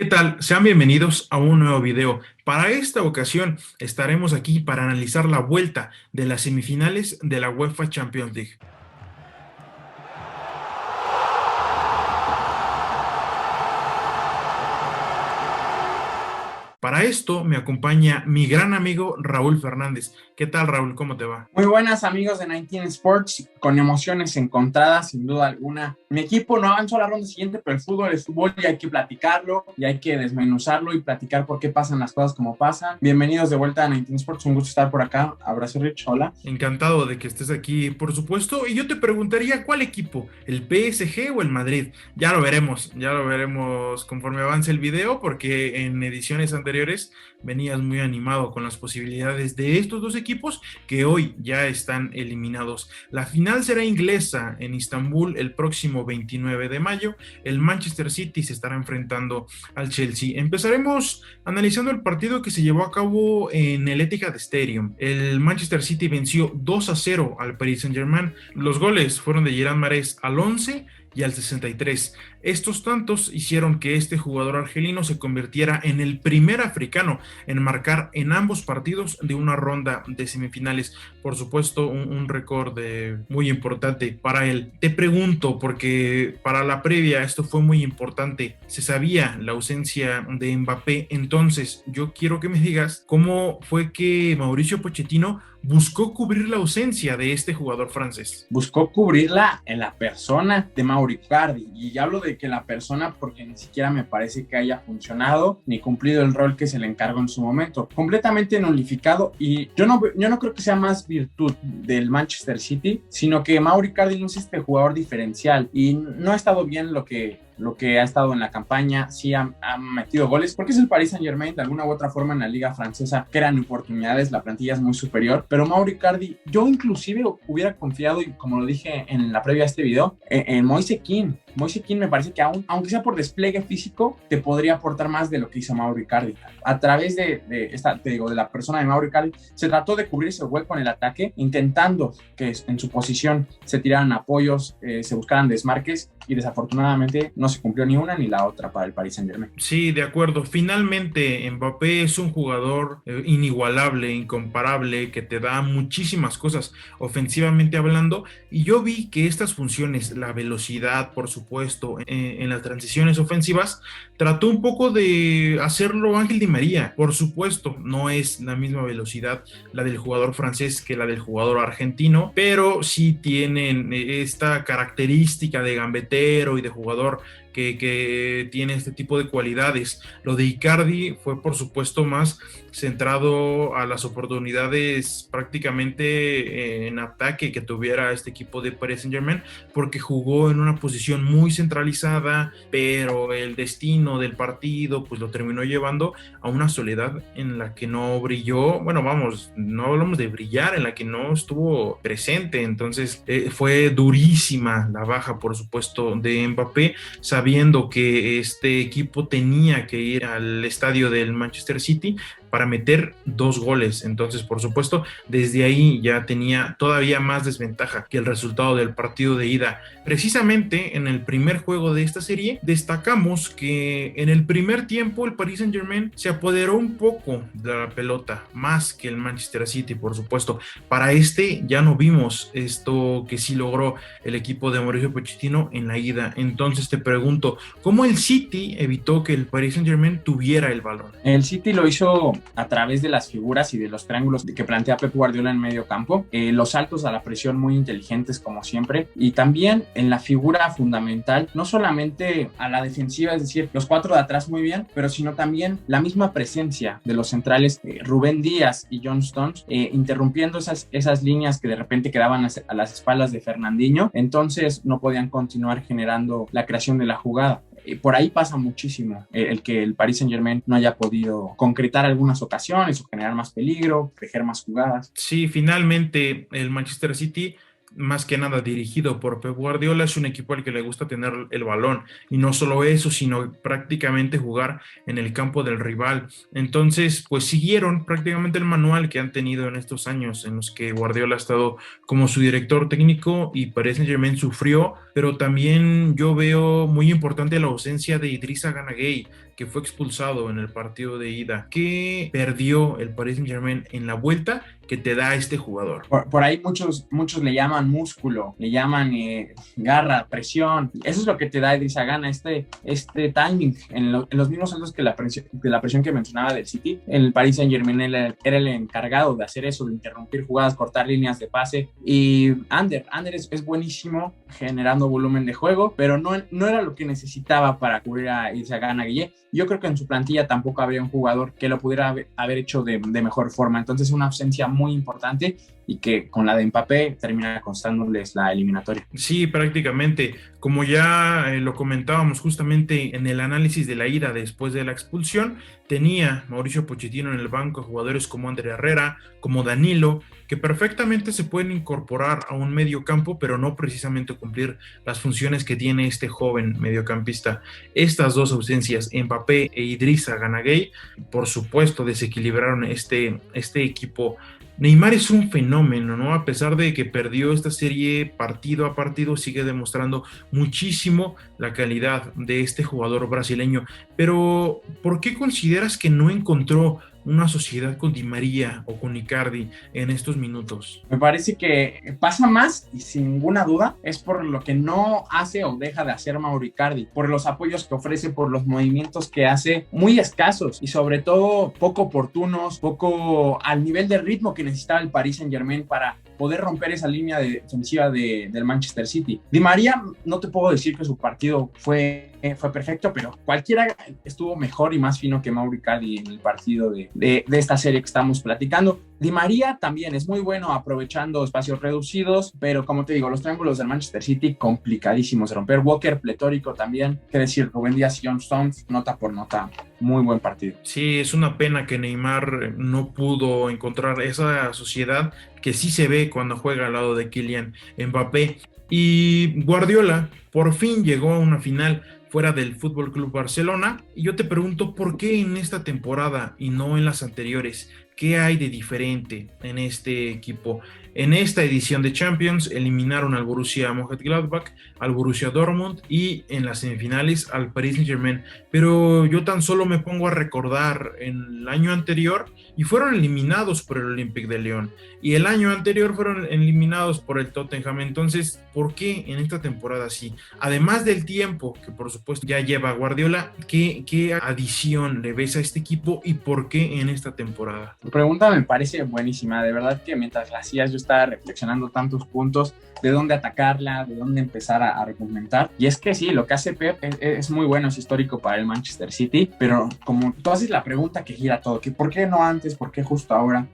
¿Qué tal? Sean bienvenidos a un nuevo video. Para esta ocasión estaremos aquí para analizar la vuelta de las semifinales de la UEFA Champions League. Para esto me acompaña mi gran amigo Raúl Fernández. ¿Qué tal, Raúl? ¿Cómo te va? Muy buenas amigos de 19 Sports, con emociones encontradas sin duda alguna. Mi equipo no avanzó a la ronda siguiente, pero el fútbol es fútbol y hay que platicarlo y hay que desmenuzarlo y platicar por qué pasan las cosas como pasan. Bienvenidos de vuelta a 19 Sports, un gusto estar por acá. Abrazo Rich, hola. Encantado de que estés aquí, por supuesto. Y yo te preguntaría, ¿cuál equipo? ¿El PSG o el Madrid? Ya lo veremos conforme avance el video, porque en ediciones anteriores venías muy animado con las posibilidades de estos dos equipos que hoy ya están eliminados. La final será inglesa en Istambul el próximo 29 de mayo. El Manchester City se estará enfrentando al Chelsea. Empezaremos analizando el partido que se llevó a cabo en el Etihad Stadium. El Manchester City venció 2-0 al Paris Saint-Germain. Los goles fueron de Gerard Mahrez al 11 y al 63. Estos tantos hicieron que este jugador argelino se convirtiera en el primer africano en marcar en ambos partidos de una ronda de semifinales. Por supuesto, un récord muy importante para él. Te pregunto, porque para la previa esto fue muy importante, se sabía la ausencia de Mbappé, entonces yo quiero que me digas cómo fue que Mauricio Pochettino buscó cubrir la ausencia de este jugador francés. Buscó cubrirla en la persona de Mauro Icardi, y hablo de que la persona porque ni siquiera me parece que haya funcionado ni cumplido el rol que se le encargó en su momento, completamente nulificado. Y yo no creo que sea más virtud del Manchester City, sino que Mauro Icardi no es este jugador diferencial y no ha estado bien lo que ha estado en la campaña. Sí ha metido goles porque es el Paris Saint-Germain, de alguna u otra forma en la liga francesa crean oportunidades, la plantilla es muy superior, pero Mauro Icardi, yo inclusive hubiera confiado, y como lo dije en la previa a este video, en Moise Kean. Moise Kean me parece que aunque sea por despliegue físico, te podría aportar más de lo que hizo Mauro Icardi. A través de la persona de Mauro Icardi, se trató de cubrir ese hueco en el ataque, intentando que en su posición se tiraran apoyos, se buscaran desmarques, y desafortunadamente no se cumplió ni una ni la otra para el Paris Saint-Germain. Sí, de acuerdo. Finalmente, Mbappé es un jugador inigualable, incomparable, que te da muchísimas cosas ofensivamente hablando. Y yo vi que estas funciones, la velocidad, por supuesto, en las transiciones ofensivas, trató un poco de hacerlo Ángel Di María. Por supuesto, no es la misma velocidad la del jugador francés que la del jugador argentino, pero sí tienen esta característica de gambetero y de jugador que tiene este tipo de cualidades. Lo de Icardi fue por supuesto más centrado a las oportunidades prácticamente en ataque que tuviera este equipo de Paris Saint-Germain, porque jugó en una posición muy centralizada, pero el destino del partido pues lo terminó llevando a una soledad en la que no brilló. Bueno, vamos, no hablamos de brillar, en la que no estuvo presente. Entonces fue durísima la baja, por supuesto, de Mbappé, sabiendo que este equipo tenía que ir al estadio del Manchester City para meter 2 goles. Entonces, por supuesto, desde ahí ya tenía todavía más desventaja que el resultado del partido de ida. Precisamente en el primer juego de esta serie, destacamos que en el primer tiempo el Paris Saint-Germain se apoderó un poco de la pelota, más que el Manchester City, por supuesto. Para este ya no vimos esto que sí logró el equipo de Mauricio Pochettino en la ida. Entonces te pregunto, ¿cómo el City evitó que el Paris Saint-Germain tuviera el balón? El City lo hizo a través de las figuras y de los triángulos que plantea Pep Guardiola en medio campo, los saltos a la presión muy inteligentes como siempre, y también en la figura fundamental, no solamente a la defensiva, es decir, los 4 de atrás muy bien, pero sino también la misma presencia de los centrales, Rubén Díaz y John Stones, interrumpiendo esas líneas que de repente quedaban a las espaldas de Fernandinho. Entonces no podían continuar generando la creación de la jugada. Por ahí pasa muchísimo el que el Paris Saint-Germain no haya podido concretar algunas ocasiones o generar más peligro, tejer más jugadas. Sí, finalmente el Manchester City, más que nada dirigido por Pep Guardiola, es un equipo al que le gusta tener el balón, y no solo eso, sino prácticamente jugar en el campo del rival. Entonces pues siguieron prácticamente el manual que han tenido en estos años en los que Guardiola ha estado como su director técnico, y Paris Saint-Germain sufrió. Pero también yo veo muy importante la ausencia de Idrissa Gana Gueye, que fue expulsado en el partido de ida. ¿Qué perdió el Paris Saint-Germain en la vuelta que te da este jugador? Por ahí muchos le llaman músculo, le llaman garra, presión. Eso es lo que te da Idrissa Gana, este timing. En los mismos saltos que la presión que mencionaba del City, el Paris Saint-Germain era el encargado de hacer eso, de interrumpir jugadas, cortar líneas de pase. Y Ander es buenísimo generando volumen de juego, pero no era lo que necesitaba para cubrir a Idrissa Gana Gueye. Yo creo que en su plantilla tampoco habría un jugador que lo pudiera haber hecho de mejor forma. Entonces, una ausencia muy importante y que con la de Mbappé termina costándoles la eliminatoria. Sí, prácticamente. Como ya lo comentábamos justamente en el análisis de la ida después de la expulsión, tenía Mauricio Pochettino en el banco jugadores como Ander Herrera, como Danilo, que perfectamente se pueden incorporar a un medio campo, pero no precisamente cumplir las funciones que tiene este joven mediocampista. Estas dos ausencias, Mbappé e Idrissa Gana Gueye, por supuesto desequilibraron este equipo. Neymar es un fenómeno, ¿no? A pesar de que perdió esta serie partido a partido, sigue demostrando muchísimo la calidad de este jugador brasileño. Pero, ¿por qué consideras que no encontró una sociedad con Di María o con Icardi en estos minutos? Me parece que pasa más y sin ninguna duda es por lo que no hace o deja de hacer Mauro Icardi, por los apoyos que ofrece, por los movimientos que hace muy escasos y sobre todo poco oportunos, poco al nivel de ritmo que necesitaba el Paris Saint-Germain para poder romper esa línea defensiva del Manchester City. Di María, no te puedo decir que su partido fue perfecto, pero cualquiera estuvo mejor y más fino que Mauro Icardi en el partido de esta serie que estamos platicando. Di María también es muy bueno aprovechando espacios reducidos, pero como te digo, los triángulos del Manchester City complicadísimos de romper. Walker pletórico también, qué decir, Rubén Díaz y John Stones, nota por nota, muy buen partido. Sí, es una pena que Neymar no pudo encontrar esa sociedad que sí se ve cuando juega al lado de Kylian Mbappé. Y Guardiola por fin llegó a una final fuera del Fútbol Club Barcelona. Y yo te pregunto, ¿por qué en esta temporada y no en las anteriores? ¿Qué hay de diferente en este equipo? En esta edición de Champions eliminaron al Borussia Mönchengladbach, al Borussia Dortmund y en las semifinales al Paris Saint-Germain. Pero yo tan solo me pongo a recordar en el año anterior y fueron eliminados por el Olympique de Lyon. Y el año anterior fueron eliminados por el Tottenham. Entonces, ¿por qué en esta temporada sí? Además del tiempo que por supuesto ya lleva Guardiola, ¿qué adición le ves a este equipo y por qué en esta temporada? Tu pregunta me parece buenísima, de verdad que mientras la hacías yo estaba reflexionando tantos puntos, de dónde atacarla, de dónde empezar a argumentar, y es que sí, lo que hace Pep es muy bueno, es histórico para el Manchester City, pero como tú haces la pregunta que gira todo, que ¿por qué no antes? ¿Por qué justo ahora?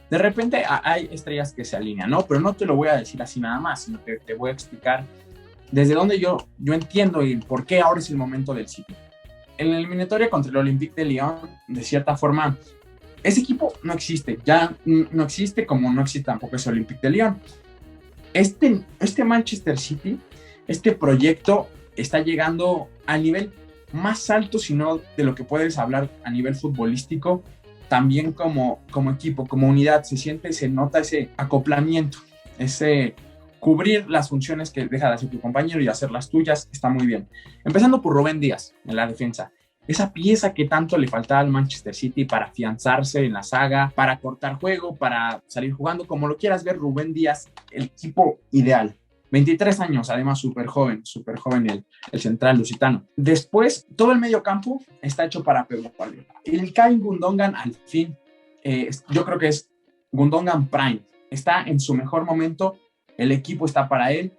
De repente hay estrellas que se alinean, ¿no? Pero no te lo voy a decir así nada más, sino que te voy a explicar desde dónde yo entiendo y por qué ahora es el momento del City. En la eliminatoria contra el Olympique de Lyon, de cierta forma, ese equipo no existe, ya no existe como no existe tampoco ese Olympique de Lyon. Este Manchester City, este proyecto está llegando al nivel más alto, si no de lo que puedes hablar a nivel futbolístico, también como equipo, como unidad, se nota ese acoplamiento, ese cubrir las funciones que deja de hacer tu compañero y hacer las tuyas, está muy bien. Empezando por Rubén Díaz en la defensa. Esa pieza que tanto le faltaba al Manchester City para afianzarse en la saga, para cortar juego, para salir jugando, como lo quieras ver, Rubén Díaz, el equipo ideal. 23 años, además súper joven el central lusitano. Después, todo el medio campo está hecho para Pep Guardiola. El Ilkay Gundogan, al fin, yo creo que es Gundogan Prime. Está en su mejor momento, el equipo está para él.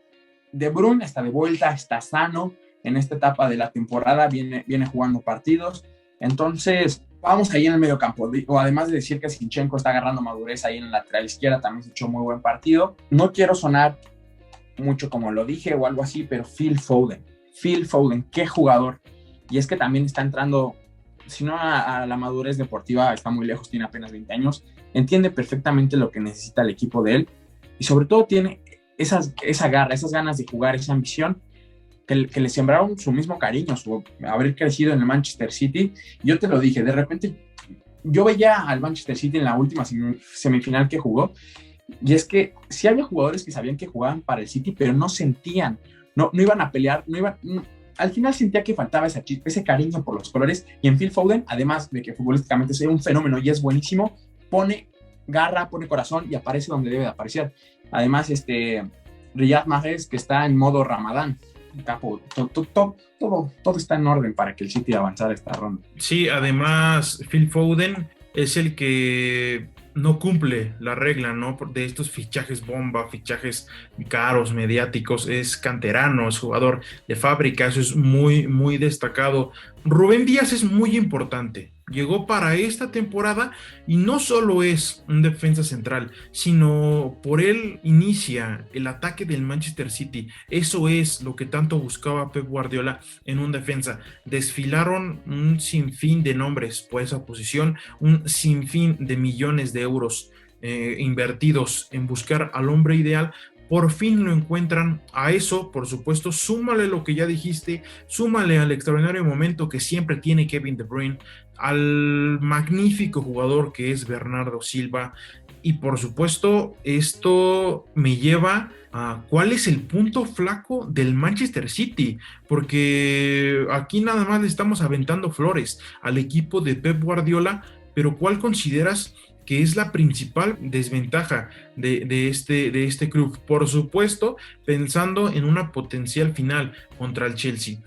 De Bruyne está de vuelta, está sano. En esta etapa de la temporada viene jugando partidos. Entonces, vamos ahí en el medio campo. Además de decir que Zinchenko está agarrando madurez ahí en la lateral izquierda, también se echó muy buen partido. No quiero sonar mucho como lo dije o algo así, pero Phil Foden, qué jugador. Y es que también está entrando, si no a la madurez deportiva, está muy lejos, tiene apenas 20 años, entiende perfectamente lo que necesita el equipo de él y sobre todo tiene esa garra, esas ganas de jugar, esa ambición que le sembraron su mismo cariño, su haber crecido en el Manchester City. Yo te lo dije, de repente yo veía al Manchester City en la última semifinal que jugó, y es que sí había jugadores que sabían que jugaban para el City, pero no sentían, no iban a pelear, al final sentía que faltaba ese cariño por los colores, y en Phil Foden, además de que futbolísticamente es un fenómeno y es buenísimo, pone garra, pone corazón y aparece donde debe de aparecer. Además, Riyad Mahrez, que está en modo Ramadán, capo, todo está en orden para que el City avanzara esta ronda. Sí, además Phil Foden es el que no cumple la regla, ¿no? De estos fichajes bomba, fichajes caros, mediáticos, es canterano, es jugador de fábrica, eso es muy, muy destacado. Rubén Díaz es muy importante, llegó para esta temporada y no solo es un defensa central, sino por él inicia el ataque del Manchester City. Eso es lo que tanto buscaba Pep Guardiola en un defensa. Desfilaron un sinfín de nombres por esa posición, un sinfín de millones de euros invertidos en buscar al hombre ideal. Por fin lo encuentran. A eso, por supuesto, súmale lo que ya dijiste, súmale al extraordinario momento que siempre tiene Kevin De Bruyne, al magnífico jugador que es Bernardo Silva, y por supuesto esto me lleva a cuál es el punto flaco del Manchester City, porque aquí nada más le estamos aventando flores al equipo de Pep Guardiola, pero ¿cuál consideras que es la principal desventaja de este club? Por supuesto, pensando en una potencial final contra el Chelsea.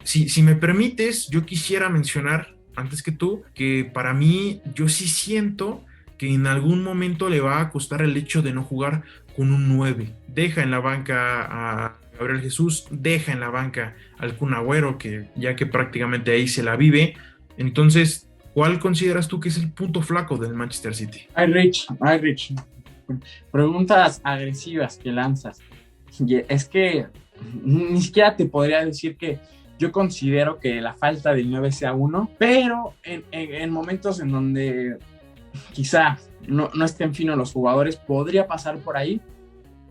Si me permites, yo quisiera mencionar, antes que tú, que para mí, yo sí siento que en algún momento le va a costar el hecho de no jugar con un 9. Deja en la banca a Gabriel Jesús, deja en la banca al Kun Agüero, que ya que prácticamente ahí se la vive. Entonces, ¿cuál consideras tú que es el punto flaco del Manchester City? Ay, Rich. Preguntas agresivas que lanzas. Es que ni siquiera te podría decir que yo considero que la falta del 9 sea uno, pero en momentos en donde quizá no estén finos los jugadores, podría pasar por ahí,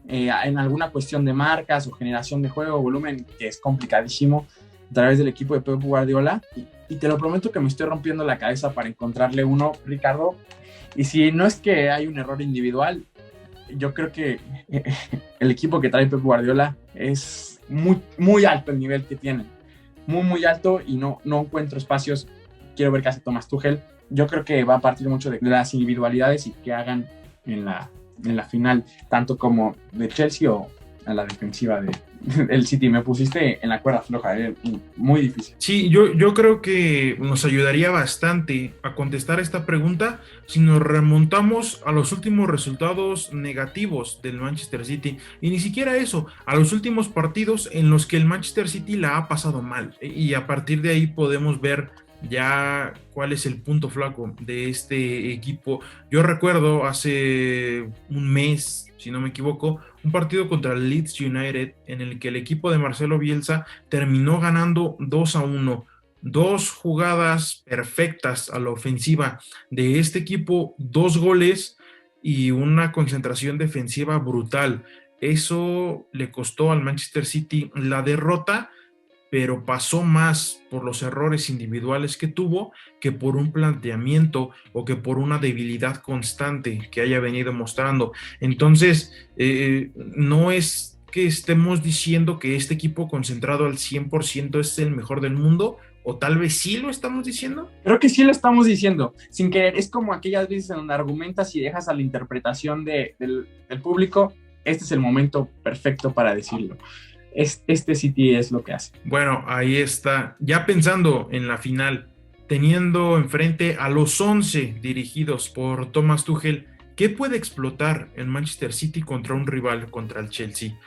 en alguna cuestión de marcas o generación de juego, volumen, que es complicadísimo a través del equipo de Pep Guardiola, y te lo prometo que me estoy rompiendo la cabeza para encontrarle uno, Ricardo, y si no es que hay un error individual, yo creo que el equipo que trae Pep Guardiola es muy, muy alto el nivel que tienen, muy, muy alto, y no encuentro espacios. Quiero ver qué hace Thomas Tuchel. Yo creo que va a partir mucho de las individualidades y que hagan en la final, tanto como de Chelsea o a la defensiva del City. Me pusiste en la cuerda floja, muy difícil. Sí, yo creo que nos ayudaría bastante a contestar esta pregunta si nos remontamos a los últimos resultados negativos del Manchester City, y ni siquiera eso, a los últimos partidos en los que el Manchester City la ha pasado mal, y a partir de ahí podemos ver ya cuál es el punto flaco de este equipo. Yo recuerdo hace un mes, si no me equivoco, un partido contra el Leeds United en el que el equipo de Marcelo Bielsa terminó ganando 2-1. Dos jugadas perfectas a la ofensiva de este equipo, 2 goles y una concentración defensiva brutal. Eso le costó al Manchester City la derrota, pero pasó más por los errores individuales que tuvo que por un planteamiento o que por una debilidad constante que haya venido mostrando. Entonces, no es que estemos diciendo que este equipo concentrado al 100% es el mejor del mundo, o tal vez sí lo estamos diciendo. Creo que sí lo estamos diciendo, sin querer. Es como aquellas veces en donde argumentas y dejas a la interpretación del público. Este es el momento perfecto para decirlo. Este City es lo que hace. Bueno, ahí está. Ya pensando en la final, teniendo enfrente a los 11 dirigidos por Thomas Tuchel, ¿qué puede explotar el Manchester City contra un rival, contra el Chelsea?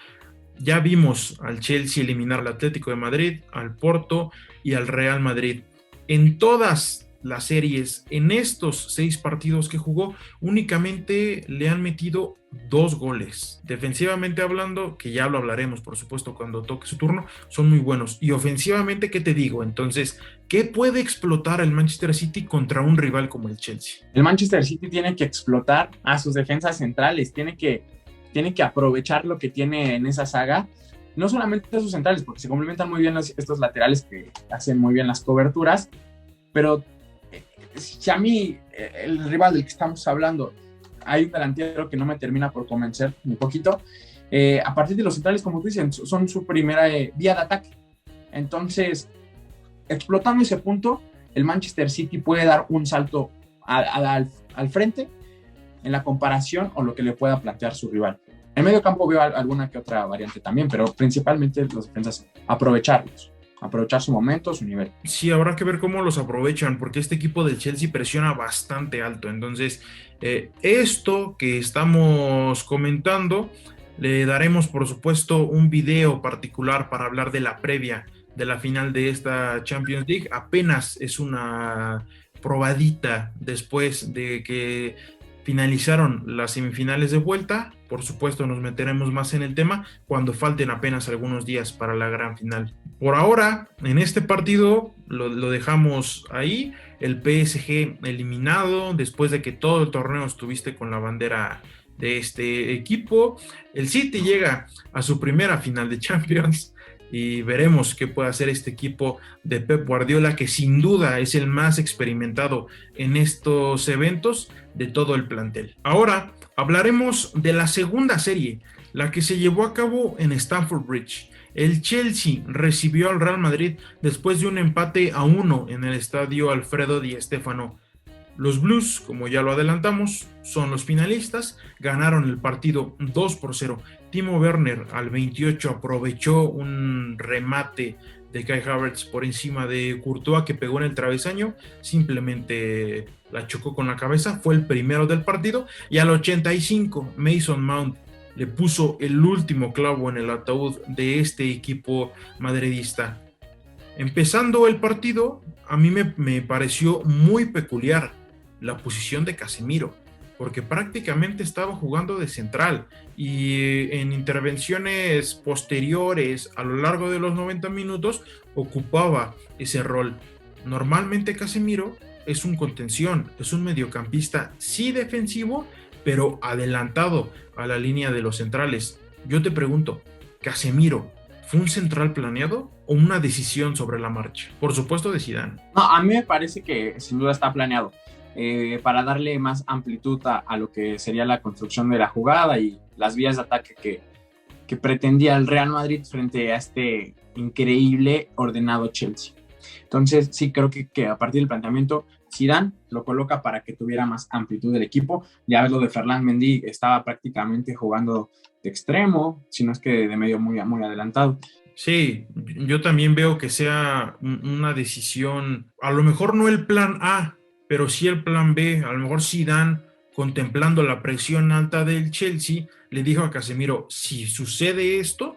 Ya vimos al Chelsea eliminar al Atlético de Madrid, al Porto y al Real Madrid. En todas las series, en estos 6 partidos que jugó, únicamente le han metido 2 goles. Defensivamente hablando, que ya lo hablaremos por supuesto cuando toque su turno, son muy buenos. Y ofensivamente, ¿qué te digo? Entonces, ¿qué puede explotar el Manchester City contra un rival como el Chelsea? El Manchester City tiene que explotar a sus defensas centrales, tiene que aprovechar lo que tiene en esa saga, no solamente a sus centrales, porque se complementan muy bien estos laterales que hacen muy bien las coberturas, pero si a mí, el rival del que estamos hablando, hay un delantero que no me termina por convencer ni poquito, a partir de los centrales, como tú dices, son su primera vía de ataque. Entonces, explotando ese punto, el Manchester City puede dar un salto al frente en la comparación o lo que le pueda plantear su rival. En medio campo veo alguna que otra variante también, pero principalmente los defensas aprovechar su momento, su nivel. Sí, habrá que ver cómo los aprovechan, porque este equipo del Chelsea presiona bastante alto. Entonces, esto que estamos comentando, le daremos, por supuesto, un video particular para hablar de la previa de la final de esta Champions League. Apenas es una probadita después de que finalizaron las semifinales de vuelta. Por supuesto, nos meteremos más en el tema cuando falten apenas algunos días para la gran final. Por ahora, en este partido lo dejamos ahí. El PSG eliminado después de que todo el torneo estuviste con la bandera de este equipo. El City llega a su primera final de Champions y veremos qué puede hacer este equipo de Pep Guardiola, que sin duda es el más experimentado en estos eventos de todo el plantel. Ahora hablaremos de la segunda serie, la que se llevó a cabo en Stamford Bridge. El Chelsea recibió al Real Madrid después de un empate a 1 en el estadio Alfredo Di Stéfano. Los Blues, como ya lo adelantamos, son los finalistas, ganaron el partido 2-0. Timo Werner al 28 aprovechó un remate de Kai Havertz por encima de Courtois que pegó en el travesaño, simplemente la chocó con la cabeza, fue el primero del partido, y al 85 Mason Mount le puso el último clavo en el ataúd de este equipo madridista. Empezando el partido, a mí me pareció muy peculiar la posición de Casemiro, porque prácticamente estaba jugando de central y en intervenciones posteriores a lo largo de los 90 minutos ocupaba ese rol. Normalmente Casemiro es un contención, es un mediocampista sí defensivo, pero adelantado a la línea de los centrales. Yo te pregunto, ¿Casemiro fue un central planeado o una decisión sobre la marcha? Por supuesto de Zidane. No, a mí me parece que sin duda está planeado. Para darle más amplitud a lo que sería la construcción de la jugada y las vías de ataque que pretendía el Real Madrid frente a este increíble ordenado Chelsea. Entonces sí creo que a partir del planteamiento Zidane lo coloca para que tuviera más amplitud del equipo. Ya ves, lo de Ferland Mendy estaba prácticamente jugando de extremo, si no es que de medio muy, muy adelantado. Sí, yo también veo que sea una decisión, a lo mejor no el plan A, pero sí el plan B. A lo mejor Zidane, contemplando la presión alta del Chelsea, le dijo a Casemiro, si sucede esto,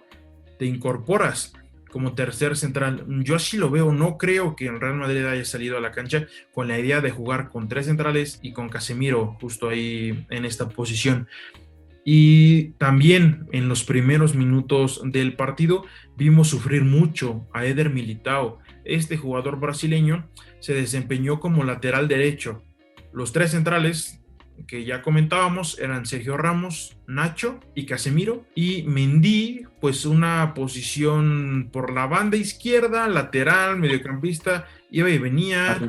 te incorporas como tercer central. Yo así lo veo, no creo que el Real Madrid haya salido a la cancha con la idea de jugar con tres centrales y con Casemiro justo ahí en esta posición. Y también en los primeros minutos del partido vimos sufrir mucho a Eder Militão. Este jugador brasileño se desempeñó como lateral derecho. Los tres centrales que ya comentábamos eran Sergio Ramos, Nacho y Casemiro, y Mendy, pues una posición por la banda izquierda, lateral, mediocampista, iba y venía,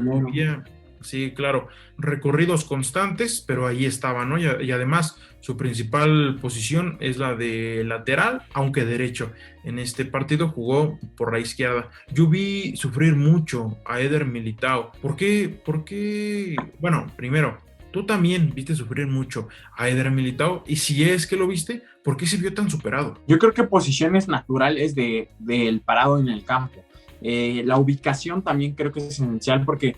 sí, claro, recorridos constantes, pero ahí estaba, ¿no? Y además su principal posición es la de lateral, aunque derecho. En este partido jugó por la izquierda. Yo vi sufrir mucho a Eder Militão. ¿Por qué? Bueno, primero, tú también viste sufrir mucho a Eder Militão, y si es que lo viste, ¿por qué se vio tan superado? Yo creo que posiciones naturales del parado en el campo. La ubicación también creo que es esencial porque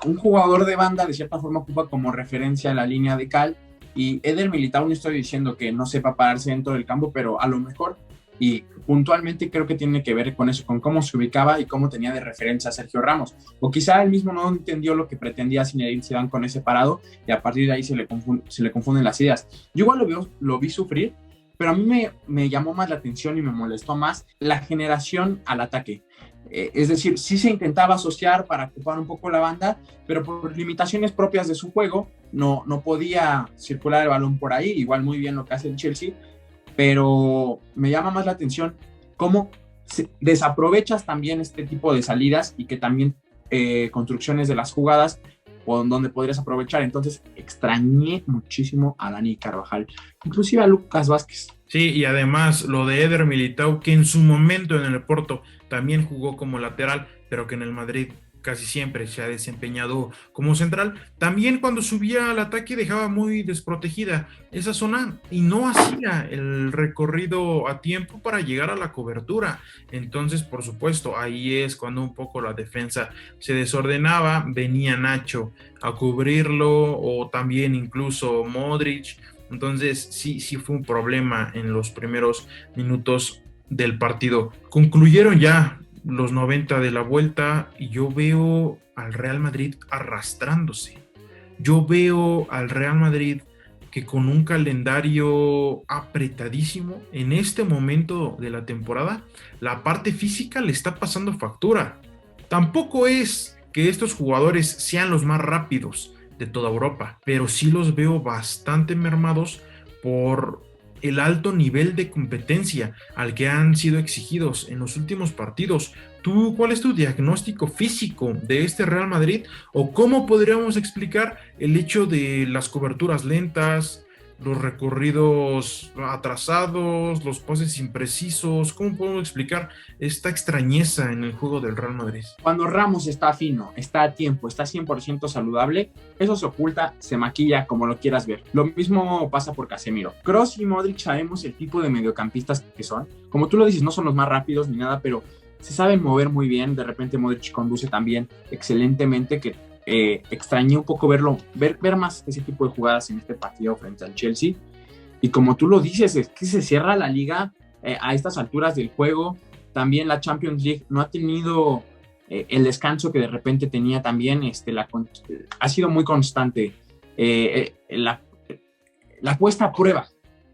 un jugador de banda de cierta forma ocupa como referencia la línea de cal, y Eder Militão, no estoy diciendo que no sepa pararse dentro del campo, pero a lo mejor y puntualmente creo que tiene que ver con eso, con cómo se ubicaba y cómo tenía de referencia a Sergio Ramos, o quizá él mismo no entendió lo que pretendía Zinedine Zidane con ese parado y a partir de ahí se le confunden las ideas. Yo igual lo vi sufrir, pero a mí me llamó más la atención y me molestó más la generación al ataque. Es decir, sí se intentaba asociar para ocupar un poco la banda, pero por limitaciones propias de su juego no podía circular el balón por ahí, igual muy bien lo que hace el Chelsea, pero me llama más la atención cómo desaprovechas también este tipo de salidas y que también construcciones de las jugadas donde podrías aprovechar. Entonces extrañé muchísimo a Dani Carvajal, inclusive a Lucas Vázquez. Sí, y además lo de Eder Militão, que en su momento en el Porto también jugó como lateral, pero que en el Madrid casi siempre se ha desempeñado como central. También cuando subía al ataque dejaba muy desprotegida esa zona y no hacía el recorrido a tiempo para llegar a la cobertura. Entonces, por supuesto, ahí es cuando un poco la defensa se desordenaba, venía Nacho a cubrirlo o también incluso Modric. Entonces, sí fue un problema en los primeros minutos del partido. Concluyeron ya los 90 de la vuelta y yo veo al Real Madrid arrastrándose. Yo veo al Real Madrid que con un calendario apretadísimo en este momento de la temporada, la parte física le está pasando factura. Tampoco es que estos jugadores sean los más rápidos de toda Europa, pero sí los veo bastante mermados por el alto nivel de competencia al que han sido exigidos en los últimos partidos. ¿Tú cuál es tu diagnóstico físico de este Real Madrid? ¿O cómo podríamos explicar el hecho de las coberturas lentas, los recorridos atrasados, los pases imprecisos? ¿Cómo podemos explicar esta extrañeza en el juego del Real Madrid? Cuando Ramos está fino, está a tiempo, está 100% saludable, eso se oculta, se maquilla, como lo quieras ver. Lo mismo pasa por Casemiro. Kroos y Modric sabemos el tipo de mediocampistas que son. Como tú lo dices, no son los más rápidos ni nada, pero se saben mover muy bien. De repente Modric conduce también excelentemente, que extrañé un poco ver más ese tipo de jugadas en este partido frente al Chelsea. Y como tú lo dices, es que se cierra la liga a estas alturas del juego. También la Champions League no ha tenido el descanso que de repente tenía también. Ha sido muy constante la puesta a prueba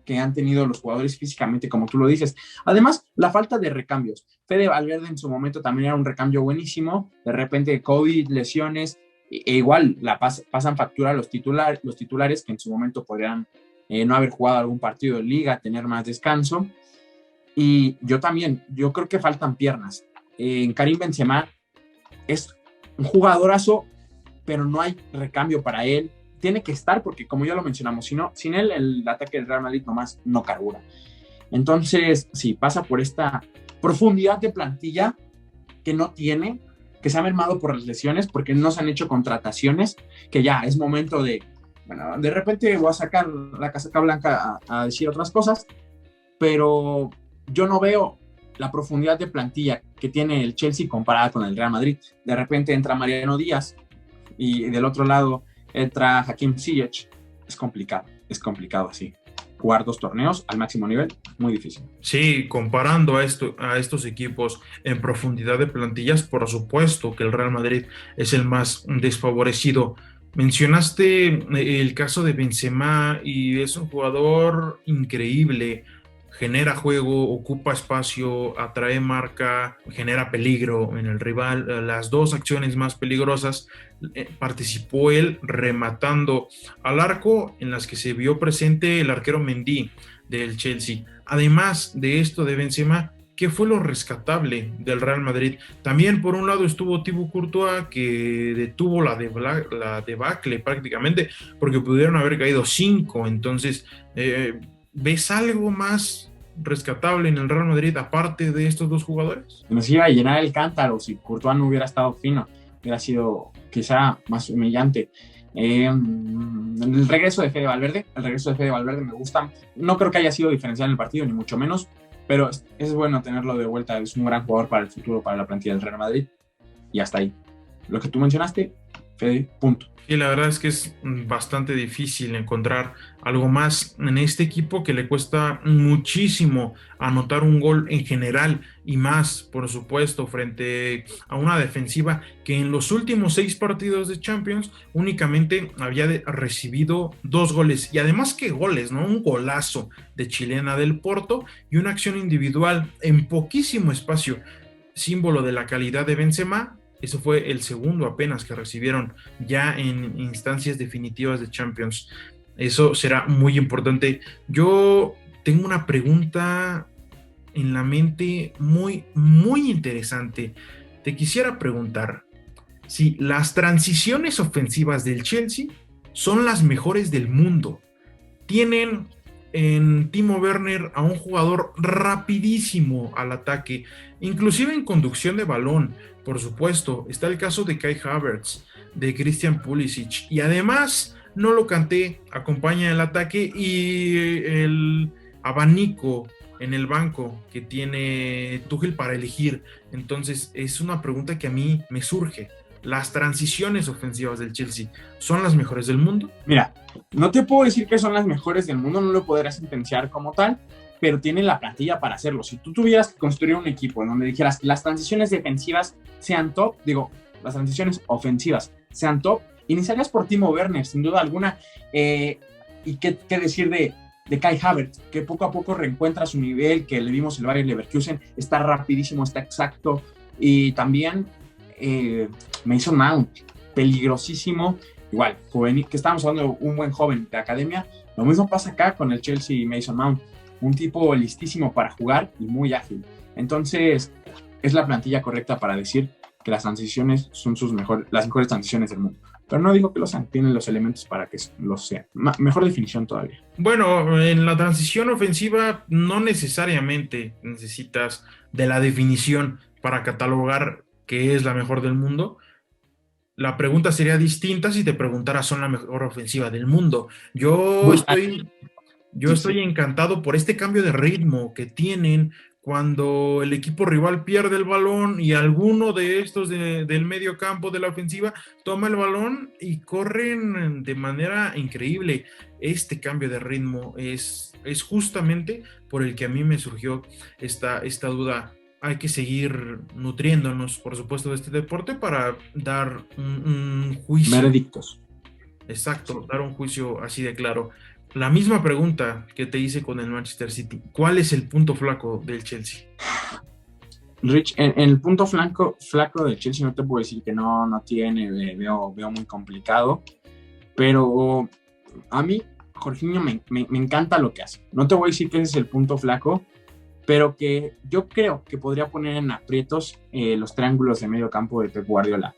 que han tenido los jugadores físicamente, como tú lo dices. Además, la falta de recambios. Fede Valverde en su momento también era un recambio buenísimo. De repente COVID, lesiones, igual pasan factura a los titulares que en su momento podrían no haber jugado algún partido de liga, tener más descanso. Y yo creo que faltan piernas. Karim Benzema es un jugadorazo, pero no hay recambio para él. Tiene que estar porque, como ya lo mencionamos, sin él el ataque del Real Madrid nomás no carbura. Entonces, sí, pasa por esta profundidad de plantilla que no tiene, que se ha mermado por las lesiones, porque no se han hecho contrataciones, que ya es momento de repente voy a sacar la casaca blanca a decir otras cosas, pero yo no veo la profundidad de plantilla que tiene el Chelsea comparada con el Real Madrid. De repente entra Mariano Díaz y del otro lado entra Hakim Ziyech. Es complicado así. Jugar 2 torneos al máximo nivel, muy difícil. Sí, comparando a estos equipos en profundidad de plantillas, por supuesto que el Real Madrid es el más desfavorecido. Mencionaste el caso de Benzema y es un jugador increíble. Genera juego, ocupa espacio, atrae marca, genera peligro en el rival. Las 2 acciones más peligrosas participó él rematando al arco, en las que se vio presente el arquero Mendy del Chelsea. Además de esto de Benzema, ¿qué fue lo rescatable del Real Madrid? También por un lado estuvo Thibaut Courtois, que detuvo la debacle prácticamente, porque pudieron haber caído 5. Entonces, ¿ves algo más rescatable en el Real Madrid aparte de estos 2 jugadores? Nos iba a llenar el cántaro si Courtois no hubiera estado fino, hubiera sido quizá más humillante. El regreso de Fede Valverde me gusta. No creo que haya sido diferencial en el partido, ni mucho menos, pero es bueno tenerlo de vuelta. Es un gran jugador para el futuro, para la plantilla del Real Madrid, y hasta ahí. Lo que tú mencionaste, Fede, punto. Y la verdad es que es bastante difícil encontrar algo más en este equipo, que le cuesta muchísimo anotar un gol en general, y más, por supuesto, frente a una defensiva que en los últimos 6 partidos de Champions únicamente había recibido 2 goles. Y además, ¿qué goles, no? Un golazo de chilena del Porto y una acción individual en poquísimo espacio, símbolo de la calidad de Benzema. Eso fue el segundo apenas que recibieron ya en instancias definitivas de Champions. Eso será muy importante. Yo tengo una pregunta en la mente muy, muy interesante. Te quisiera preguntar si las transiciones ofensivas del Chelsea son las mejores del mundo. Tienen en Timo Werner a un jugador rapidísimo al ataque, inclusive en conducción de balón. Por supuesto, está el caso de Kai Havertz, de Christian Pulisic, y además N'Golo Kanté acompaña el ataque y el abanico en el banco que tiene Tuchel para elegir. Entonces es una pregunta que a mí me surge. ¿Las transiciones ofensivas del Chelsea son las mejores del mundo? Mira, no te puedo decir que son las mejores del mundo, no lo podrás sentenciar como tal, pero tienen la plantilla para hacerlo. Si tú tuvieras que construir un equipo en donde dijeras las transiciones defensivas sean top, las transiciones ofensivas sean top, iniciarías por Timo Werner, sin duda alguna. Y qué decir de Kai Havertz, que poco a poco reencuentra su nivel, que le vimos el Bayer Leverkusen, está rapidísimo, está exacto. Y también Mason Mount, peligrosísimo, igual, juvenil, que estamos hablando de un buen joven de academia. Lo mismo pasa acá con el Chelsea y Mason Mount, un tipo listísimo para jugar y muy ágil. Entonces, es la plantilla correcta para decir que las transiciones son las mejores transiciones del mundo. Pero no digo que lo sean, tienen los elementos para que lo sean. Mejor definición todavía. Bueno, en la transición ofensiva no necesariamente necesitas de la definición para catalogar que es la mejor del mundo. La pregunta sería distinta si te preguntara son la mejor ofensiva del mundo. Yo estoy encantado por este cambio de ritmo que tienen cuando el equipo rival pierde el balón y alguno de estos del medio campo de la ofensiva toma el balón y corren de manera increíble. Este cambio de ritmo es justamente por el que a mí me surgió esta duda. Hay que seguir nutriéndonos, por supuesto, de este deporte para dar un juicio. Veredictos. Exacto, dar un juicio así de claro. La misma pregunta que te hice con el Manchester City. ¿Cuál es el punto flaco del Chelsea? Rich, en el punto flaco del Chelsea no te puedo decir que no tiene, veo muy complicado, pero a mí, Jorginho, me encanta lo que hace. No te voy a decir que ese es el punto flaco, pero que yo creo que podría poner en aprietos los triángulos de medio campo de Pep Guardiola.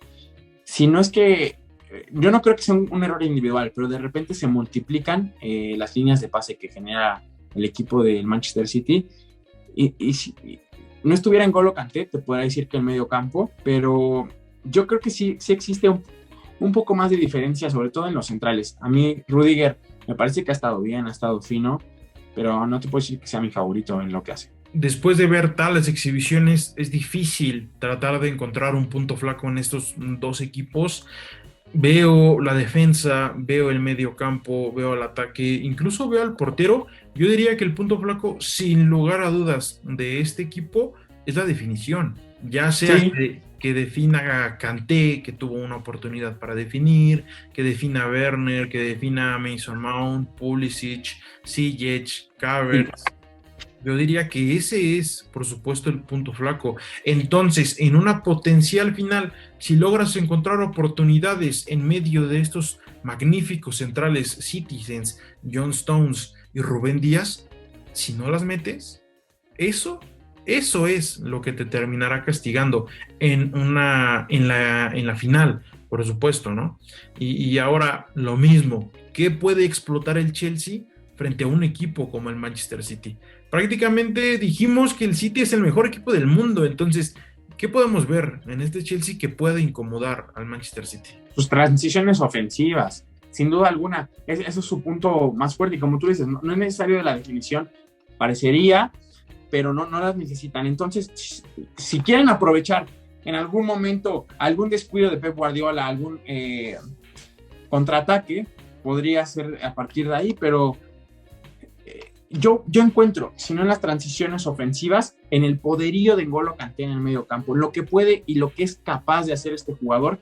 Si no es que, yo no creo que sea un error individual, pero de repente se multiplican las líneas de pase que genera el equipo del Manchester City, y si no estuviera en N'Golo Kanté, te podría decir que el medio campo, pero yo creo que sí existe un poco más de diferencia, sobre todo en los centrales. A mí Rudiger me parece que ha estado bien, ha estado fino, pero no te puedo decir que sea mi favorito en lo que hace. Después de ver tales exhibiciones, es difícil tratar de encontrar un punto flaco en estos dos equipos. Veo la defensa, veo el medio campo, veo el ataque, incluso veo al portero. Yo diría que el punto flaco, sin lugar a dudas, de este equipo es la definición. Ya sea Sí. que defina a Kanté, que tuvo una oportunidad para definir, que defina a Werner, que defina a Mason Mount, Pulisic, Ziyech, Havertz. Yo diría que ese es, por supuesto, el punto flaco. Entonces, en una potencial final, si logras encontrar oportunidades en medio de estos magníficos centrales Citizens, John Stones y Rubén Díaz, si no las metes, eso es lo que te terminará castigando en la final, por supuesto, ¿no? Y ahora lo mismo, ¿qué puede explotar el Chelsea frente a un equipo como el Manchester City? Prácticamente dijimos que el City es el mejor equipo del mundo, entonces, ¿qué podemos ver en este Chelsea que pueda incomodar al Manchester City? Sus transiciones ofensivas, sin duda alguna, eso es su punto más fuerte, y como tú dices, no es necesario de la definición, parecería, pero no las necesitan. Entonces, si quieren aprovechar en algún momento algún descuido de Pep Guardiola, algún contraataque, podría ser a partir de ahí, pero yo encuentro, si no en las transiciones ofensivas, en el poderío de N'Golo Kanté en el medio campo, lo que puede y lo que es capaz de hacer este jugador,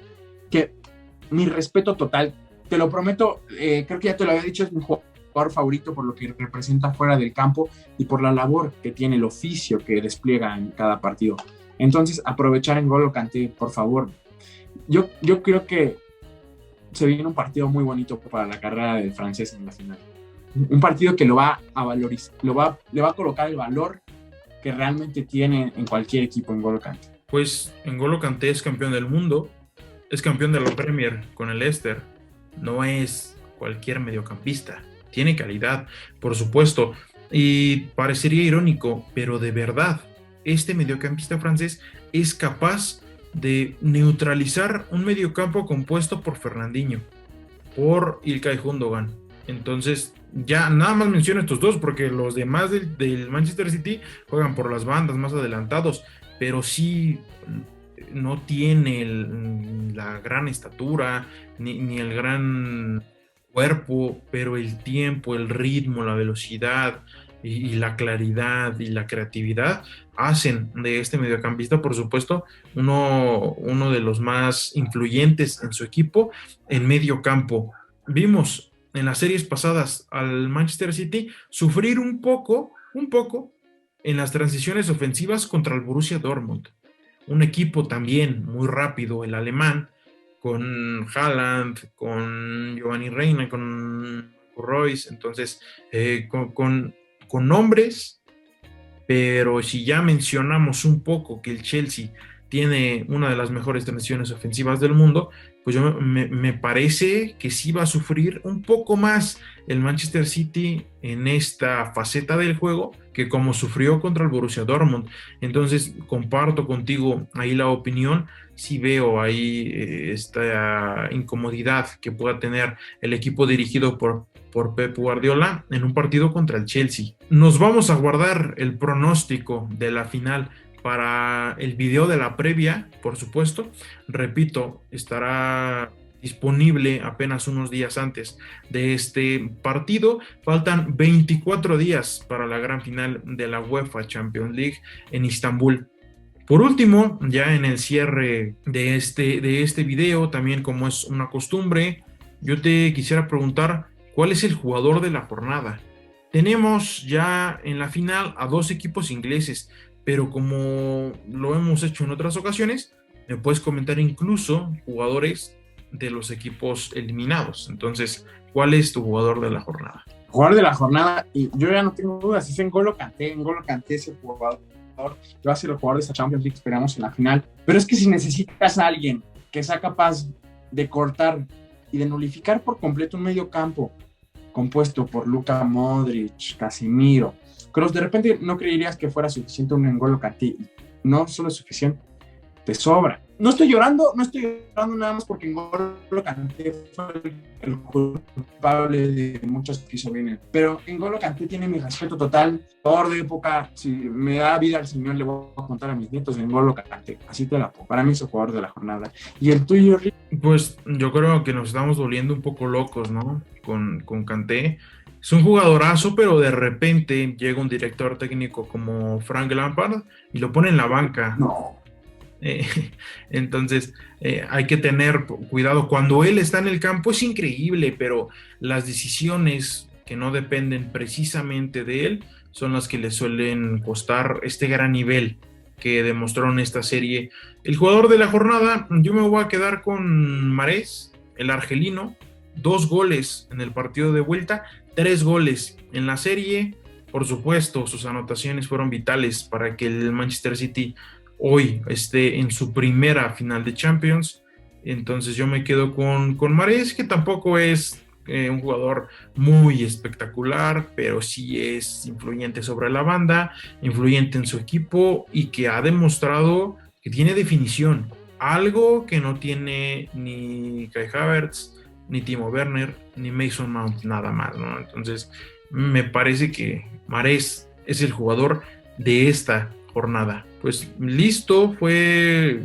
que mi respeto total, te lo prometo, creo que ya te lo había dicho, es mi jugador favorito por lo que representa fuera del campo y por la labor que tiene, el oficio que despliega en cada partido. Entonces, aprovechar N'Golo Kanté, por favor. Yo creo que se viene un partido muy bonito para la carrera del francés en la final. Un partido que lo va a valorizar, le va a colocar el valor que realmente tiene en cualquier equipo N'Golo Kanté. Pues N'Golo Kanté es campeón del mundo, es campeón de la Premier con el Leicester, no es cualquier mediocampista. tiene calidad, por supuesto, y parecería irónico, pero de verdad, este mediocampista francés es capaz de neutralizar un mediocampo compuesto por Fernandinho, por Ilkay Gundogan. Entonces, ya nada más menciono estos dos, porque los demás del Manchester City juegan por las bandas más adelantados, pero sí no tiene la gran estatura, ni el gran cuerpo, pero el tiempo, el ritmo, la velocidad y la claridad y la creatividad hacen de este mediocampista, por supuesto, uno de los más influyentes en su equipo en medio campo. Vimos en las series pasadas al Manchester City sufrir un poco en las transiciones ofensivas contra el Borussia Dortmund, un equipo también muy rápido, el alemán, con Haaland, con Giovanni Reina, con Royce, entonces con nombres, pero si ya mencionamos un poco que el Chelsea tiene una de las mejores transiciones ofensivas del mundo, pues me parece que sí va a sufrir un poco más el Manchester City en esta faceta del juego que como sufrió contra el Borussia Dortmund. Entonces comparto contigo ahí la opinión, sí veo ahí esta incomodidad que pueda tener el equipo dirigido por Pep Guardiola en un partido contra el Chelsea. Nos vamos a guardar el pronóstico de la final para el video de la previa, por supuesto. Repito, estará disponible apenas unos días antes de este partido. Faltan 24 días para la gran final de la UEFA Champions League en Istambul. Por último, ya en el cierre de este video, también como es una costumbre, yo te quisiera preguntar, ¿cuál es el jugador de la jornada? Tenemos ya en la final a dos equipos ingleses, pero como lo hemos hecho en otras ocasiones, me puedes comentar incluso jugadores de los equipos eliminados. Entonces, ¿cuál es tu jugador de la jornada? Jugador de la jornada, y yo ya no tengo dudas, es N'Golo Kanté. N'Golo Kanté es el jugador que va a ser el jugador de esta Champions League, esperamos en la final. Pero es que si necesitas a alguien que sea capaz de cortar y de nulificar por completo un medio campo compuesto por Luka Modric, Casemiro, Kroos, de repente no creerías que fuera suficiente un N'Golo Kanté. No solo es suficiente, te sobra. No estoy llorando nada más porque N'Golo Kanté fue el culpable de muchas que hizo bien. Pero N'Golo Kanté tiene mi respeto total. Jugador de época, si me da vida al señor, le voy a contar a mis nietos de N'Golo Kanté. Así te la pongo. Para mí es el jugador de la jornada. ¿Y el tuyo, Rick? Pues yo creo que nos estamos volviendo un poco locos, ¿no? Con Kanté. Es un jugadorazo, pero de repente llega un director técnico como Frank Lampard y lo pone en la banca. No. Eh, entonces hay que tener cuidado. Cuando él está en el campo es increíble, pero las decisiones que no dependen precisamente de él son las que le suelen costar este gran nivel que demostró en esta serie. El jugador de la jornada, yo me voy a quedar con Mahrez, el argelino. 2 goles en el partido de vuelta, 3 goles en la serie. Por supuesto, sus anotaciones fueron vitales para que el Manchester City hoy esté en su primera final de Champions. Entonces yo me quedo con Mahrez, que tampoco es un jugador muy espectacular, pero sí es influyente sobre la banda, influyente en su equipo y que ha demostrado que tiene definición, algo que no tiene ni Kai Havertz, ni Timo Werner, ni Mason Mount, nada más, ¿no? Entonces me parece que Mahrez es el jugador de esta jornada. Pues listo, fue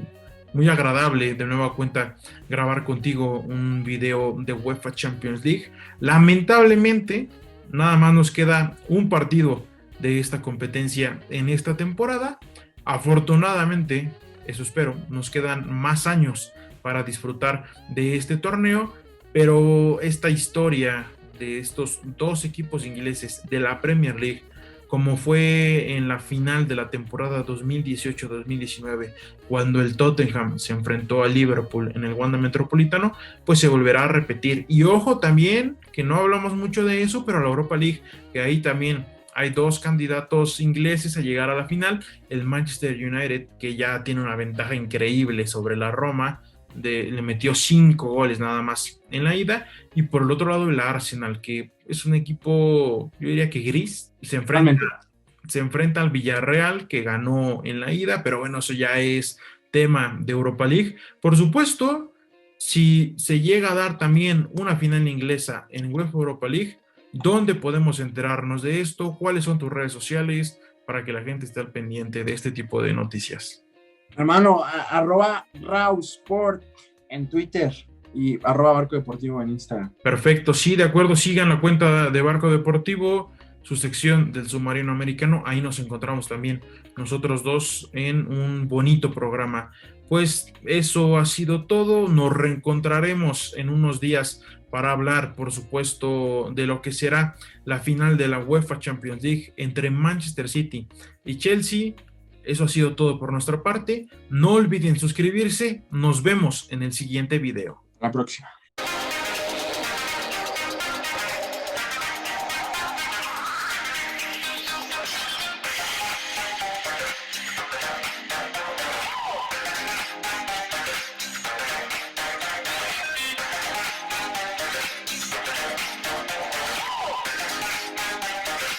muy agradable de nueva cuenta grabar contigo un video de UEFA Champions League. Lamentablemente, nada más nos queda un partido de esta competencia en esta temporada. Afortunadamente, eso espero, nos quedan más años para disfrutar de este torneo, pero esta historia de estos dos equipos ingleses de la Premier League, como fue en la final de la temporada 2018-2019, cuando el Tottenham se enfrentó a Liverpool en el Wanda Metropolitano, pues se volverá a repetir. Y ojo también, que no hablamos mucho de eso, pero la Europa League, que ahí también hay 2 candidatos ingleses a llegar a la final, el Manchester United, que ya tiene una ventaja increíble sobre la Roma, le metió 5 goles nada más en la ida. Y por el otro lado el Arsenal, que es un equipo, yo diría que gris, Totalmente. se enfrenta al Villarreal, que ganó en la ida, pero bueno, eso ya es tema de Europa League. Por supuesto, si se llega a dar también una final inglesa en UEFA Europa League, ¿dónde podemos enterarnos de esto? ¿Cuáles son tus redes sociales para que la gente esté al pendiente de este tipo de noticias? Hermano, @RauSport en Twitter y @Barco Deportivo en Instagram. Perfecto, sí, de acuerdo, sigan la cuenta de Barco Deportivo, su sección del submarino americano, ahí nos encontramos también nosotros dos en un bonito programa. Pues eso ha sido todo, nos reencontraremos en unos días para hablar, por supuesto, de lo que será la final de la UEFA Champions League entre Manchester City y Chelsea. Eso ha sido todo por nuestra parte, no olviden suscribirse, nos vemos en el siguiente video. La próxima.